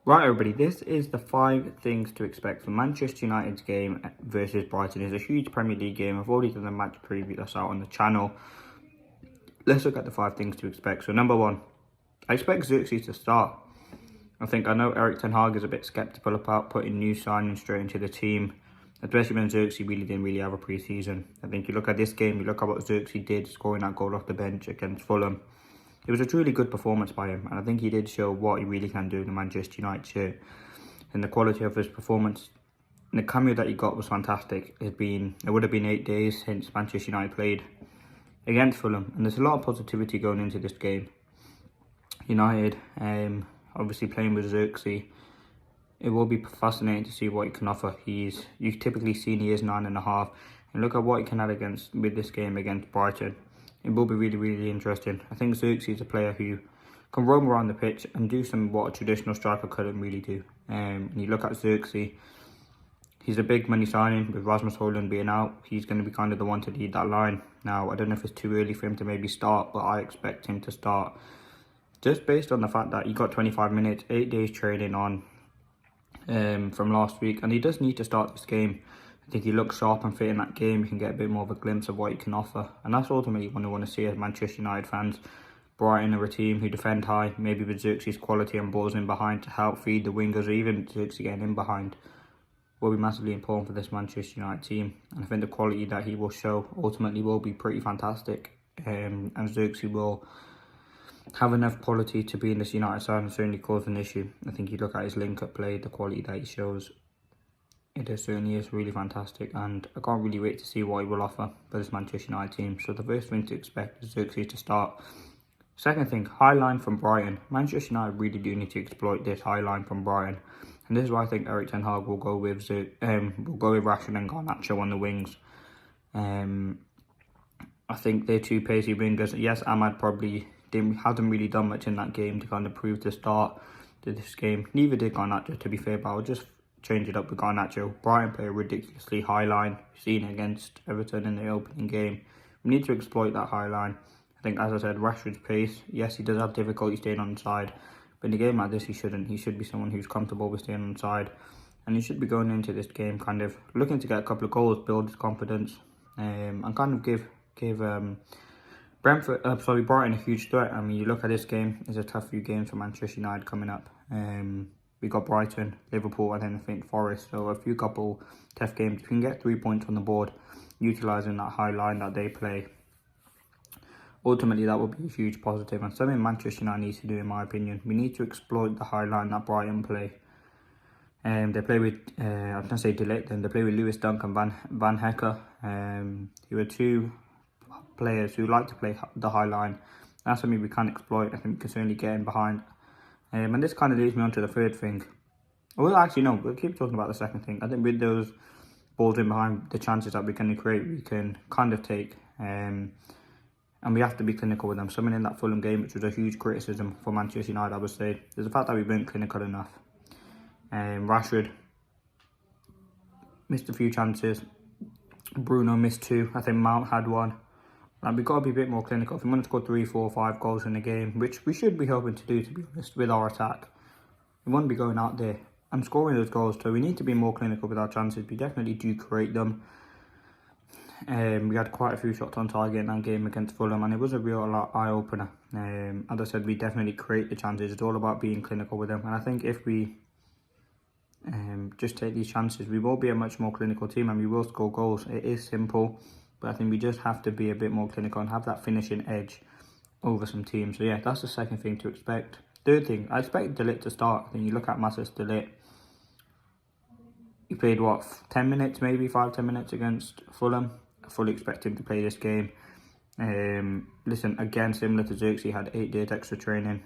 Right, everybody, this is the 5 things to expect from Manchester United's game versus Brighton. It's a huge Premier League game. I've already done a match preview that's out on the channel. Let's look at the 5 things to expect. So, number 1, I expect ZiRKZEE to start. I know Erik Ten Hag is a bit sceptical about putting new signings straight into the team, especially when ZiRKZEE didn't have a pre-season. I think you look at this game, you look at what ZiRKZEE did, scoring that goal off the bench against Fulham. It was a truly good performance by him, and I think he did show what he really can do in the Manchester United shirt. And the quality of his performance, and the cameo that he got was fantastic. It would have been 8 days since Manchester United played against Fulham, and there's a lot of positivity going into this game. United, obviously playing with ZiRKZEE, it will be fascinating to see what he can offer. You've typically seen he is 9.5, and look at what he can add with this game against Brighton. It will be really, really interesting. I think ZiRKZEE is a player who can roam around the pitch and do what a traditional striker couldn't really do. And you look at ZiRKZEE, he's a big money signing with Rasmus Højlund being out. He's going to be kind of the one to lead that line. Now, I don't know if it's too early for him to maybe start, but I expect him to start just based on the fact that he got 25 minutes, 8 days training on from last week, and he does need to start this game. I think he looks sharp and fit in that game. You can get a bit more of a glimpse of what he can offer. And that's ultimately what I want to see as Manchester United fans. Brighton are a team who defend high, maybe with ZiRKZEE's quality and balls in behind to help feed the wingers, or even ZiRKZEE getting in behind, will be massively important for this Manchester United team. And I think the quality that he will show ultimately will be pretty fantastic. And ZiRKZEE will have enough quality to be in this United side and certainly cause an issue. I think you look at his link-up play, the quality that he shows, it certainly is really fantastic, and I can't really wait to see what he will offer for this Manchester United team. So the first thing to expect is ZiRKZEE to start. Second thing, high line from Brighton. Manchester United really do need to exploit this high line from Brighton, and this is why I think Erik Ten Hag will go with Rashford and Garnacho on the wings. I think they're two pacey wingers. Yes, Ahmad probably hasn't really done much in that game to kind of prove the start to this game. Neither did Garnacho, to be fair, but I'll just change it up with Garnacho. Brighton play a ridiculously high line. We've seen it against Everton in the opening game. We need to exploit that high line. I think, as I said, Rashford's pace, yes, he does have difficulty staying on the side, but in a game like this, he shouldn't. He should be someone who's comfortable with staying on the side, and he should be going into this game kind of looking to get a couple of goals, build his confidence, and kind of give Brighton a huge threat. I mean, you look at this game, there's a tough few games for Manchester United coming up. We got Brighton, Liverpool, and then I think Forest. So a few couple tough games. If you can get 3 points on the board, utilising that high line that they play, ultimately that will be a huge positive. And something Manchester United needs to do, in my opinion. We need to exploit the high line that Brighton play. They play with, I was going to say de Ligt, then they play with Lewis Dunk and Van Hecker, who are two players who like to play the high line. That's something we can exploit. I think we can certainly get in behind. And this kind of leads me on to the third thing. Well, actually, no, we'll keep talking about the second thing. I think with those balls in behind, the chances that we can create, we can kind of take. And we have to be clinical with them. Something in that Fulham game, which was a huge criticism for Manchester United, I would say, is the fact that we weren't clinical enough. Rashford missed a few chances. Bruno missed 2. I think Mount had 1. And we've got to be a bit more clinical. If we want to score 3, 4, 5 goals in a game, which we should be hoping to do, to be honest, with our attack, we want to be going out there and scoring those goals. So we need to be more clinical with our chances. We definitely do create them. We had quite a few shots on target in that game against Fulham, and it was a real eye-opener. As I said, we definitely create the chances. It's all about being clinical with them. And I think if we just take these chances, we will be a much more clinical team and we will score goals. It is simple. But I think we just have to be a bit more clinical and have that finishing edge over some teams. So yeah, that's the second thing to expect. Third thing, I expect de Ligt to start. I think you look at Matthijs de Ligt. He played, 10 minutes, maybe 5-10 minutes against Fulham. I fully expect him to play this game. Listen, again, similar to ZiRKZEE, he had 8 days extra training.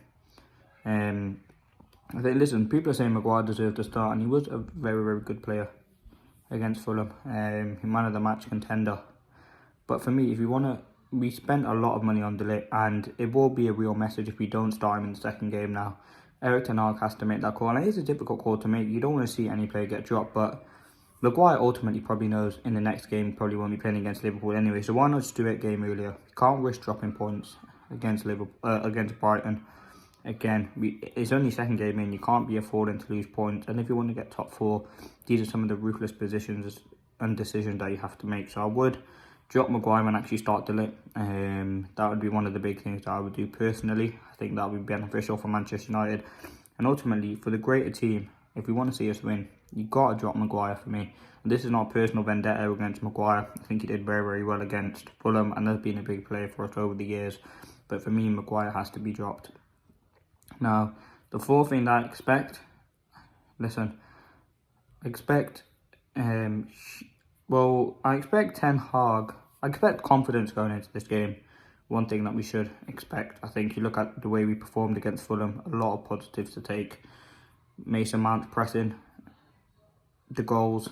I think, listen, people are saying Maguire deserved to start, and he was a very, very good player against Fulham. Man of the match contender. But for me, if we spent a lot of money on de Ligt, and it will be a real message if we don't start him in the second game now. Erik Ten Hag has to make that call, and it is a difficult call to make. You don't want to see any player get dropped, but Maguire ultimately probably knows in the next game probably won't be playing against Liverpool anyway. So why not just do it game earlier? You can't risk dropping points against Brighton. Again, it's only second game in, you can't be affording to lose points. And if you want to get top 4, these are some of the ruthless positions and decisions that you have to make. So I would drop Maguire and actually start DeLicht. That would be one of the big things that I would do personally. I think that would be beneficial for Manchester United. And ultimately, for the greater team, if we want to see us win, you've got to drop Maguire for me. And this is not a personal vendetta against Maguire. I think he did very, very well against Fulham and has been a big player for us over the years. But for me, Maguire has to be dropped. Now, the fourth thing that I expect, I expect Ten Hag, I expect confidence going into this game. One thing that we should expect. I think you look at the way we performed against Fulham, a lot of positives to take. Mason Mount pressing, the goal,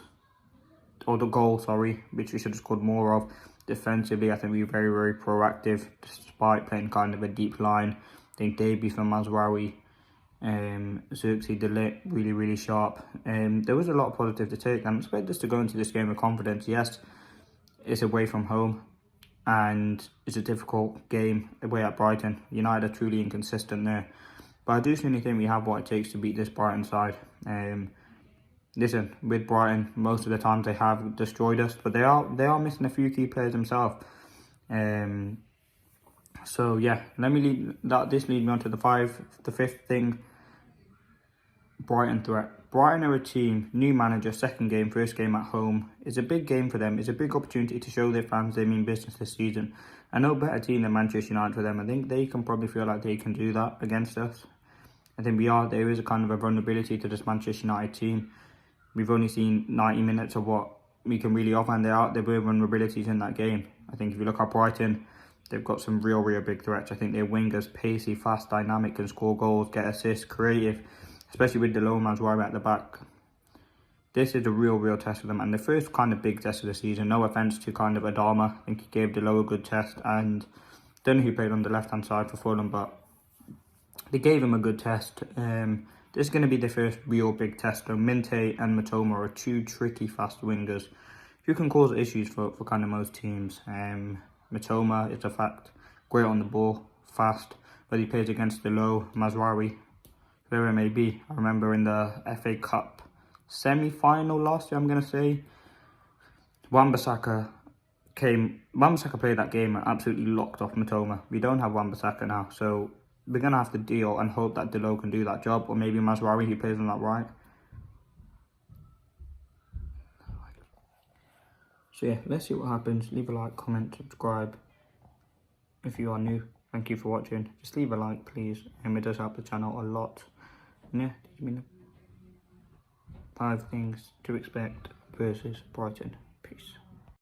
which we should have scored more of. Defensively, I think we were very, very proactive, despite playing kind of a deep line. I think debuts from Mazraoui, ZiRKZEE to START, really, really sharp. There was a lot of positive to take. I expect us to go into this game with confidence. Yes, it's away from home, and it's a difficult game away at Brighton. United are truly inconsistent there. But I do certainly think we have what it takes to beat this Brighton side. Listen, with Brighton, most of the times they have destroyed us, but they are missing a few key players themselves. So yeah, this leads me on to the fifth thing. Brighton Threat. Brighton are a team, new manager, second game, first game at home. It's a big game for them. It's a big opportunity to show their fans they mean business this season. I know better team than Manchester United for them. I think they can probably feel like they can do that against us. I think there is a kind of a vulnerability to this Manchester United team. We've only seen 90 minutes of what we can really offer, and there were vulnerabilities in that game. I think if you look at Brighton, they've got some real big threats. I think their wingers, pacey, fast, dynamic, can score goals, get assists, creative, especially with the low man's right at the back. This is a real test for them, and the first kind of big test of the season. No offence to kind of Adama. I think he gave Delo a good test, and don't know who played on the left-hand side for Fulham, but they gave him a good test. This is going to be the first real big test. So Minte and Matoma are two tricky, fast wingers who can cause issues for kind of most teams. Matoma, it's a fact, great on the ball, fast, but he plays against the low, Mazraoui, whoever it may be. I remember in the FA Cup semi-final last year, I'm going to say, Wan-Bissaka played that game and absolutely locked off Matoma. We don't have Wan-Bissaka now, so we're going to have to deal and hope that Delo can do that job, or maybe Mazraoui, who plays on that right. So yeah, let's see what happens. Leave a like, comment, subscribe. If you are new, thank you for watching. Just leave a like, please. It does help the channel a lot. And yeah, these have been the 5 things to expect versus Brighton. Peace.